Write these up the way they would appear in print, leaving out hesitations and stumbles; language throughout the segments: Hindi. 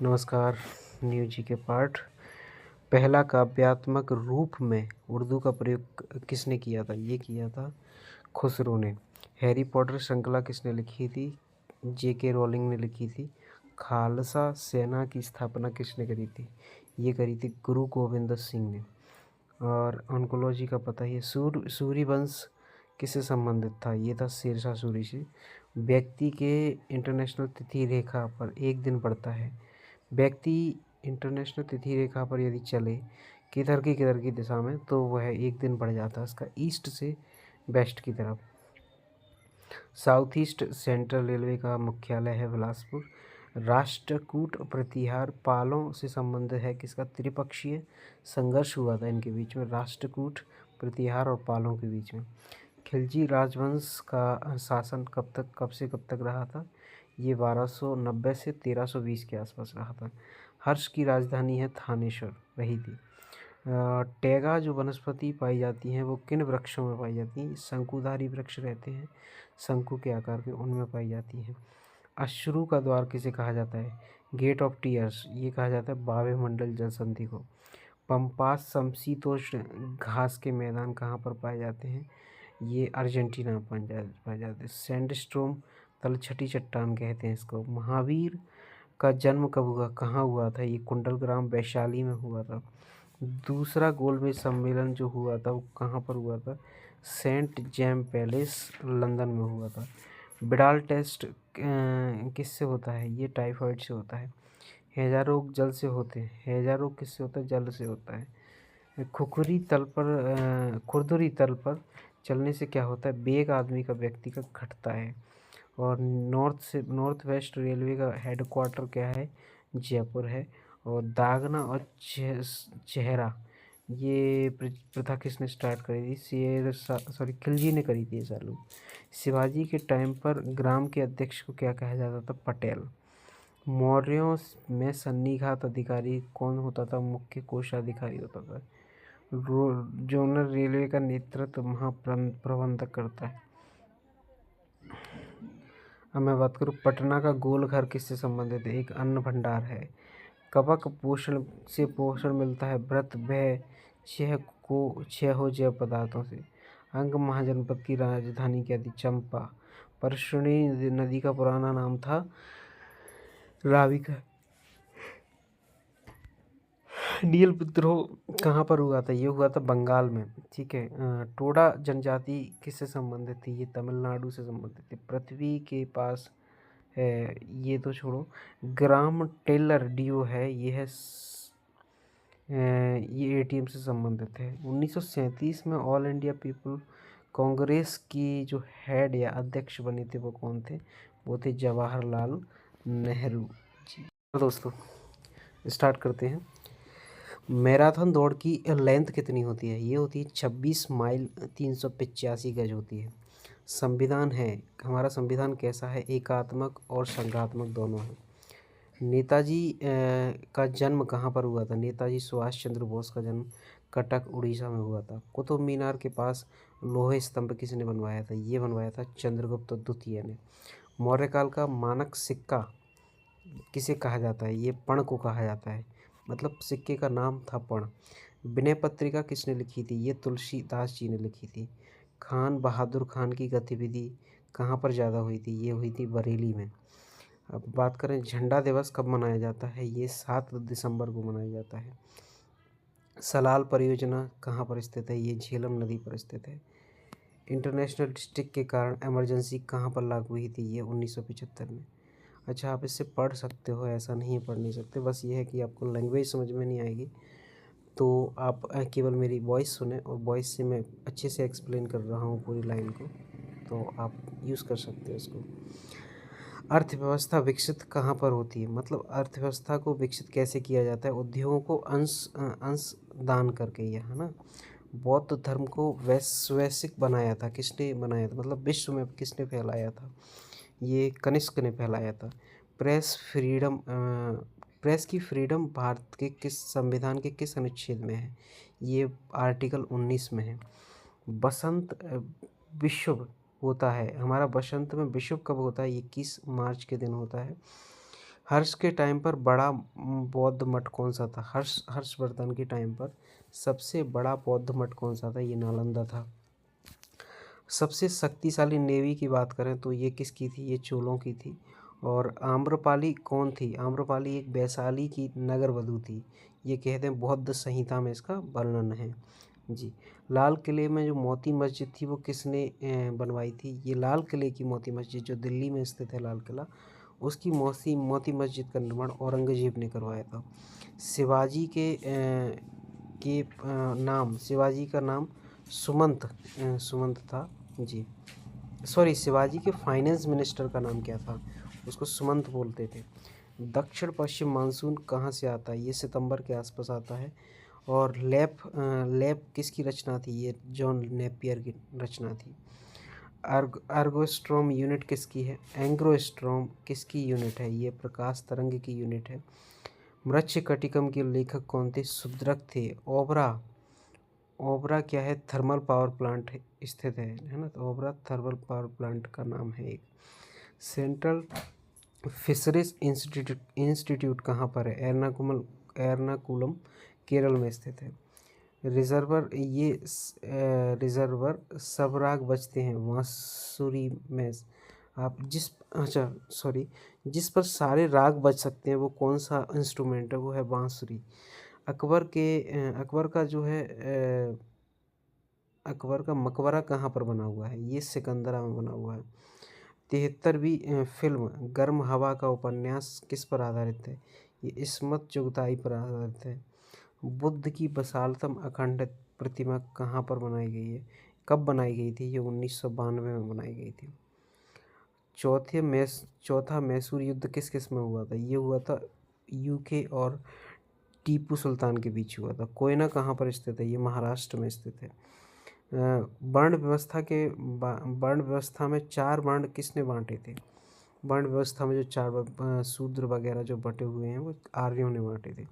नमस्कार। न्यू जी के पाठ। पहला काव्यात्मक रूप में उर्दू का प्रयोग किसने किया था? ये किया था खुसरो ने। हैरी पॉटर श्रृंखला किसने लिखी थी? J.K. रोलिंग ने लिखी थी। खालसा सेना की स्थापना किसने करी थी? ये करी थी गुरु गोविंद सिंह ने। और ऑन्कोलॉजी का पता ही है। सूर्य वंश किससे संबंधित था? ये था शेरशाह सूरी से। व्यक्ति के इंटरनेशनल तिथि रेखा पर एक दिन पड़ता है। व्यक्ति इंटरनेशनल तिथि रेखा पर यदि चले किधर की दिशा में, तो वह एक दिन बढ़ जाता है उसका ईस्ट से वेस्ट की तरफ। साउथ ईस्ट सेंट्रल रेलवे का मुख्यालय है बिलासपुर। राष्ट्रकूट प्रतिहार पालों से संबंधित है किसका? त्रिपक्षीय संघर्ष हुआ था इनके बीच में, राष्ट्रकूट प्रतिहार और पालों के बीच में। खिलजी राजवंश का शासन कब से कब तक रहा था? ये 1290 से 1320 के आसपास रहा था। हर्ष की राजधानी है थानेश्वर रही थी। टैगा जो वनस्पति पाई जाती हैं वो किन वृक्षों में पाई जाती हैं? शंकुधारी वृक्ष रहते हैं शंकु के आकार के, उनमें पाई जाती हैं। अश्रु का द्वार किसे कहा जाता है? गेट ऑफ टीयर्स, ये कहा जाता है बाबे मंडल जल संधि को। पंपास समशीतोष्ण घास के मैदान कहाँ पर पाए जाते हैं? ये अर्जेंटीना में पाए जाते हैं। सैंडस्टोर्म तलछटी चट्टान कहते हैं इसको। महावीर का जन्म कब हुआ, कहाँ हुआ था? ये कुंडलग्राम वैशाली में हुआ था। दूसरा गोलमेज सम्मेलन जो हुआ था वो कहाँ पर हुआ था? सेंट जेम पैलेस लंदन में हुआ था। बिडाल टेस्ट किससे होता है? ये टाइफाइड से होता है। हैजा रोग जल से होते हैं। हैजा रोग किससे होता है? जल से होता है। खुरदुरी तल पर चलने से क्या होता है? वेग आदमी का व्यक्ति का घटता है। और नॉर्थ वेस्ट रेलवे का हेडक्वार्टर क्या है? जयपुर है। और दागना और चेहरा ये प्रथा किसने स्टार्ट करी थी? खिलजी ने करी थी ये चालू। शिवाजी के टाइम पर ग्राम के अध्यक्ष को क्या कहा जाता था? पटेल। मौर्यों में सन्निघात अधिकारी कौन होता था? मुख्य कोषाधिकारी होता था। जोनल रेलवे का नेतृत्व महाप्रबंधक करता है। अब मैं बात करूँ पटना का गोल घर किससे संबंधित है? एक अन्न भंडार है। कवक पोषण से पोषण मिलता है। व्रत भय छह हो जैव पदार्थों से। अंग महाजनपद की राजधानी क्या थी? चंपा। परशुनी नदी का पुराना नाम था राविका। नील विद्रोह कहाँ पर हुआ था? ये हुआ था बंगाल में। ठीक है। टोडा जनजाति किससे संबंधित थी? ये तमिलनाडु से संबंधित थी। पृथ्वी के पास है, ये तो छोड़ो। ग्राम टेलर डीओ है, ये है ये एटीएम से संबंधित है। 1937 में ऑल इंडिया पीपल कांग्रेस की जो हेड या अध्यक्ष बने थे वो कौन थे? वो थे जवाहरलाल नेहरू जी। दोस्तों स्टार्ट करते हैं। मैराथन दौड़ की लेंथ कितनी होती है? ये होती है 26 माइल 385 गज होती है। संविधान है, हमारा संविधान कैसा है? एकात्मक और संघात्मक दोनों है। नेताजी का जन्म कहाँ पर हुआ था? नेताजी सुभाष चंद्र बोस का जन्म कटक उड़ीसा में हुआ था। कुतुब मीनार के पास लोहे स्तंभ किसने बनवाया था? ये बनवाया था चंद्रगुप्त द्वितीय ने। मौर्यकाल का मानक सिक्का किसे कहा जाता है? ये पण को कहा जाता है, मतलब सिक्के का नाम था पण। विनय पत्रिका किसने लिखी थी? ये तुलसीदास जी ने लिखी थी। खान बहादुर खान की गतिविधि कहाँ पर ज़्यादा हुई थी? ये हुई थी बरेली में। अब बात करें झंडा दिवस कब मनाया जाता है? ये 7 दिसंबर को मनाया जाता है। सलाल परियोजना कहाँ पर स्थित है? ये झेलम नदी पर स्थित है। इंटरनेशनल डिस्ट्रिक्ट के कारण इमरजेंसी कहाँ पर लागू हुई थी? ये 1975 में। अच्छा, आप इससे पढ़ सकते हो, ऐसा नहीं है पढ़ नहीं सकते, बस ये है कि आपको लैंग्वेज समझ में नहीं आएगी तो आप केवल मेरी वॉइस सुने, और वॉइस से मैं अच्छे से एक्सप्लेन कर रहा हूँ पूरी लाइन को, तो आप यूज़ कर सकते हो इसको। अर्थव्यवस्था विकसित कहाँ पर होती है? मतलब अर्थव्यवस्था को विकसित कैसे किया जाता है? उद्योगों को अंश दान करके, यह है ना। बौद्ध धर्म को वैश्विक बनाया था, किसने बनाया था? मतलब विश्व में किसने फैलाया था? ये कनिष्क ने फैलाया था। प्रेस की फ्रीडम भारत के किस संविधान के किस अनुच्छेद में है? ये आर्टिकल 19 में है। बसंत विश्व होता है हमारा, बसंत में विश्व कब होता है? 21 मार्च के दिन होता है। हर्ष के टाइम पर बड़ा बौद्ध मठ कौन सा था? हर्षवर्धन के टाइम पर सबसे बड़ा बौद्ध मठ कौन सा था? ये नालंदा था। सबसे शक्तिशाली नेवी की बात करें तो ये किसकी थी? ये चोलों की थी। और आम्रपाली कौन थी? आम्रपाली एक वैशाली की नगर वधु थी। ये कहते हैं बौद्ध संहिता में इसका वर्णन है जी। लाल किले में जो मोती मस्जिद थी वो किसने बनवाई थी? ये लाल किले की मोती मस्जिद जो दिल्ली में स्थित है लाल किला, उसकी मोती मस्जिद का निर्माण औरंगजेब ने करवाया था। शिवाजी शिवाजी का नाम सुमंत था जी। सॉरी, शिवाजी के फाइनेंस मिनिस्टर का नाम क्या था? उसको सुमंत बोलते थे। दक्षिण पश्चिम मानसून कहाँ से आता है? ये सितंबर के आसपास आता है। और लैप किसकी रचना थी? ये जॉन नेपियर की रचना थी। आर्गोस्ट्रोम यूनिट किसकी है? एंग्रोस्ट्रोम किसकी यूनिट है? ये प्रकाश तरंग की यूनिट है। मृच्छकटिकम के लेखक कौन थे? सुभद्रक थे। ओबरा क्या है? थर्मल पावर प्लांट स्थित है ना? तो ओबरा थर्मल पावर प्लांट का नाम है एक। सेंट्रल फिशरीज इंस्टीट्यूट कहाँ पर है? एर्नाकुलम केरल में स्थित है। रिजर्वर सब राग बजते हैं बांसुरी में। जिस पर सारे राग बज सकते हैं वो कौन सा इंस्ट्रूमेंट है? वो है बांसुरी। अकबर का जो है अकबर का मकबरा कहाँ पर बना हुआ है? ये सिकंदरा में बना हुआ है। 73वीं फिल्म गर्म हवा का उपन्यास किस पर आधारित है? ये इस्मत चुगताई पर आधारित है। बुद्ध की विशालतम अखंड प्रतिमा कहाँ पर बनाई गई है? कब बनाई गई थी? ये 1992 में बनाई गई थी। चौथा मैसूर युद्ध किस किस में हुआ था? ये हुआ था यूके और टीपू सुल्तान के बीच हुआ था। कोयना कहाँ पर स्थित है? ये महाराष्ट्र में स्थित है। वर्ण व्यवस्था में 4 वर्ण किसने बांटे थे? वर्ण व्यवस्था में जो 4 शूद्र वगैरह जो बटे हुए हैं वो आर्यों ने बांटे थे।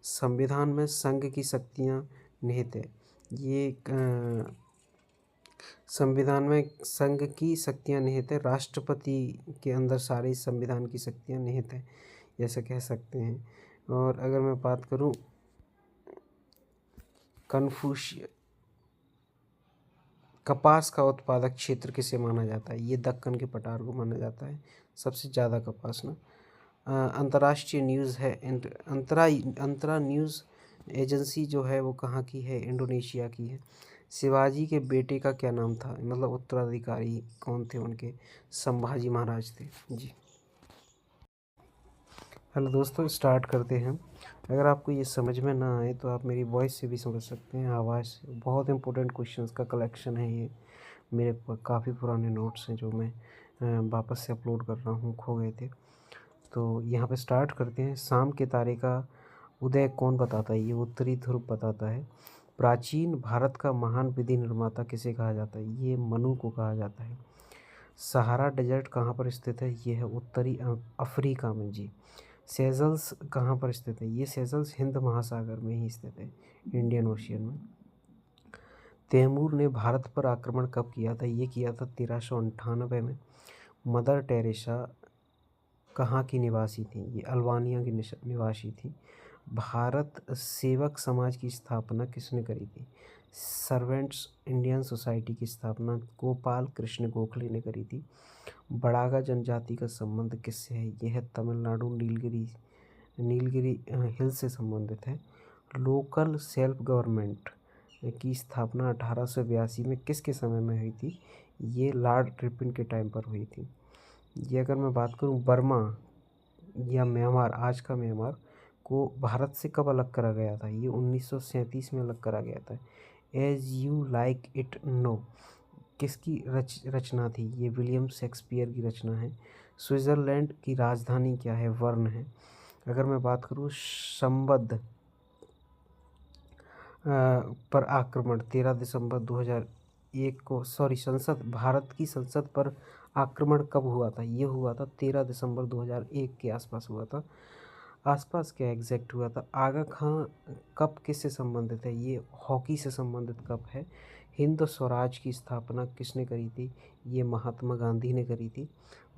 संविधान में संघ की शक्तियाँ निहित है। ये संविधान में संघ की शक्तियाँ निहित है। राष्ट्रपति के अंदर सारी संविधान की शक्तियाँ निहित है, ऐसा कह सकते हैं। और अगर मैं बात करूँ कपास का उत्पादक क्षेत्र किसे माना जाता है? ये दक्कन के पठार को माना जाता है सबसे ज़्यादा कपास ना। अंतर्राष्ट्रीय न्यूज़ है अंतरा न्यूज़ एजेंसी जो है वो कहाँ की है? इंडोनेशिया की है। शिवाजी के बेटे का क्या नाम था? मतलब उत्तराधिकारी कौन थे उनके? संभाजी महाराज थे जी। हेलो दोस्तों, स्टार्ट करते हैं। अगर आपको ये समझ में ना आए तो आप मेरी वॉइस से भी समझ सकते हैं, आवाज़ से। बहुत इंपॉर्टेंट क्वेश्चंस का कलेक्शन है ये। मेरे काफ़ी पुराने नोट्स हैं जो मैं वापस से अपलोड कर रहा हूँ, खो गए थे। तो यहाँ पे स्टार्ट करते हैं। शाम के तारे का उदय कौन बताता है? ये उत्तरी ध्रुव बताता है। प्राचीन भारत का महान विधि निर्माता किसे कहा जाता है? ये मनु को कहा जाता है। सहारा डेजर्ट कहाँ पर स्थित है? ये है उत्तरी अफ्रीका में जी। सेजल्स कहाँ पर स्थित है? ये सेजल्स हिंद महासागर में ही स्थित है, इंडियन ओशियन में। तैमूर ने भारत पर आक्रमण कब किया था? ये किया था 1398 में। मदर टेरेसा कहाँ की निवासी थी? ये अल्बानिया की निवासी थी। भारत सेवक समाज की स्थापना किसने करी थी? सर्वेंट्स इंडियन सोसाइटी की स्थापना गोपाल कृष्ण गोखले ने करी थी। बड़ागा जनजाति का संबंध किससे है? यह है तमिलनाडु नीलगिरी हिल से संबंधित है। लोकल सेल्फ गवर्नमेंट की स्थापना 1882 में किसके समय में हुई थी? ये लॉर्ड रिपन के टाइम पर हुई थी। ये अगर मैं बात करूं बर्मा या म्यांमार, आज का म्यांमार को भारत से कब अलग करा गया था? ये 1937 में अलग करा गया था। एज यू लाइक इट नो किसकी रचना थी? ये विलियम शेक्सपियर की रचना है। स्विट्ज़रलैंड की राजधानी क्या है? बर्न है। अगर मैं बात करूँ संबद्ध पर आक्रमण 13 दिसंबर 2001 को, भारत की संसद पर आक्रमण कब हुआ था? ये हुआ था 13 दिसंबर 2001 के आसपास हुआ था। आसपास क्या एग्जैक्ट हुआ था? आगा खां कप किससे संबंधित है? ये हॉकी से संबंधित कप है। हिंद स्वराज की स्थापना किसने करी थी? ये महात्मा गांधी ने करी थी।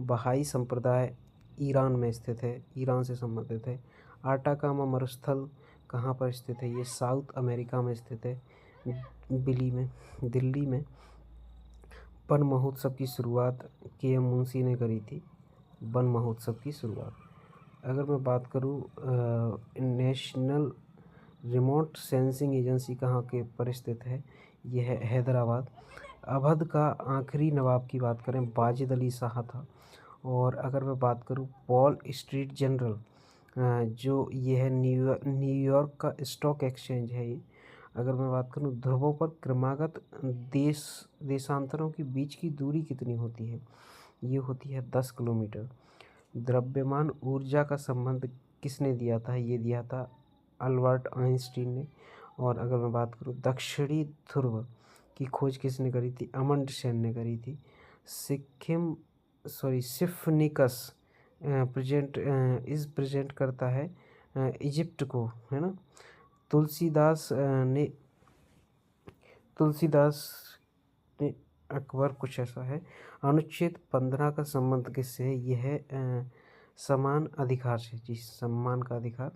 बहाई संप्रदाय ईरान में स्थित है, ईरान से संबंधित है। आटाकामा मरुस्थल कहाँ पर स्थित है? ये साउथ अमेरिका में स्थित है, दिल्ली में। वन महोत्सव की शुरुआत के.एम. मुंशी ने करी थी, वन महोत्सव की शुरुआत। अगर मैं बात करूँ नेशनल रिमोट सेंसिंग एजेंसी कहाँ के पर स्थित है? यह है हैदराबाद। अवध का आखिरी नवाब की बात करें, वाजिद अली शाह था। और अगर मैं बात करूँ वॉल स्ट्रीट जनरल, जो ये है न्यूयॉर्क का स्टॉक एक्सचेंज है ये। अगर मैं बात करूँ ध्रुवों पर क्रमागत देशांतरों के बीच की दूरी कितनी होती है? ये होती है 10 किलोमीटर। द्रव्यमान ऊर्जा का संबंध किसने दिया था? ये दिया था अल्बर्ट आइंस्टीन ने। और अगर मैं बात करूँ दक्षिणी ध्रुव की खोज किसने करी थी? अमंड सेन ने करी थी। सिफनिकस प्रेजेंट करता है इजिप्ट को, है ना। तुलसीदास ने अकबर, कुछ ऐसा है। अनुच्छेद 15 का संबंध किससे है? यह है समान अधिकार से, जी, सम्मान का अधिकार,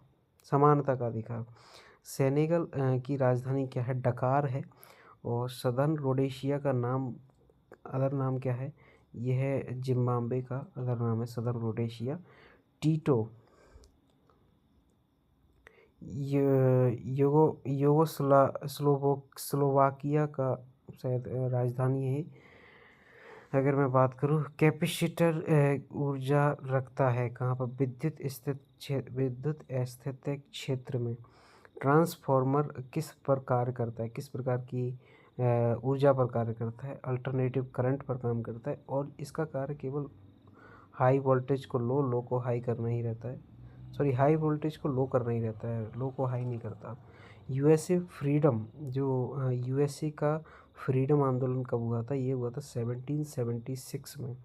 समानता का अधिकार। सेनेगल की राजधानी क्या है? डकार है। और सदर्न रोडेशिया का अदर नाम क्या है? यह है जिम्बाब्वे का अदर नाम है सदर्न रोडेशिया। टीटो स्लोवाकिया का शायद राजधानी है। अगर मैं बात करूँ कैपेसिटर ऊर्जा रखता है कहाँ पर? विद्युत स्थितिक क्षेत्र में। ट्रांसफॉर्मर किस पर कार्य करता है? किस प्रकार की ऊर्जा पर कार्य करता है? अल्टरनेटिव करंट पर काम करता है। और इसका कार्य केवल हाई वोल्टेज को लो को हाई करना ही रहता है। हाई वोल्टेज को लो करना ही रहता है, लो को हाई नहीं करता। यूएसए फ्रीडम, जो यूएसए का फ्रीडम आंदोलन कब हुआ था? ये हुआ था 1776 में।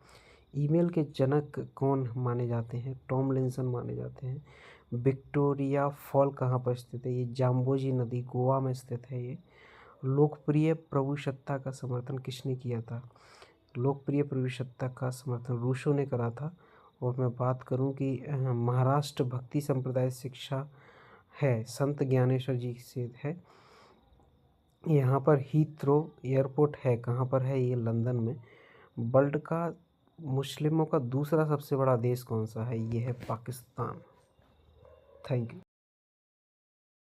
ईमेल के जनक कौन माने जाते हैं? टॉम लिंसन माने जाते हैं। विक्टोरिया फॉल कहाँ पर स्थित है? ये जाम्बोजी नदी, गोवा में स्थित है ये। लोकप्रिय प्रभुसत्ता का समर्थन किसने किया था? लोकप्रिय प्रभुसत्ता का समर्थन रूसो ने करा था। और मैं बात करूं कि महाराष्ट्र भक्ति संप्रदाय शिक्षा है, संत ज्ञानेश्वर जी से है। यहाँ पर हीथ्रो एयरपोर्ट है, कहाँ पर है? ये लंदन में। वर्ल्ड का मुस्लिमों का दूसरा सबसे बड़ा देश कौन सा है? ये है पाकिस्तान। Thank you.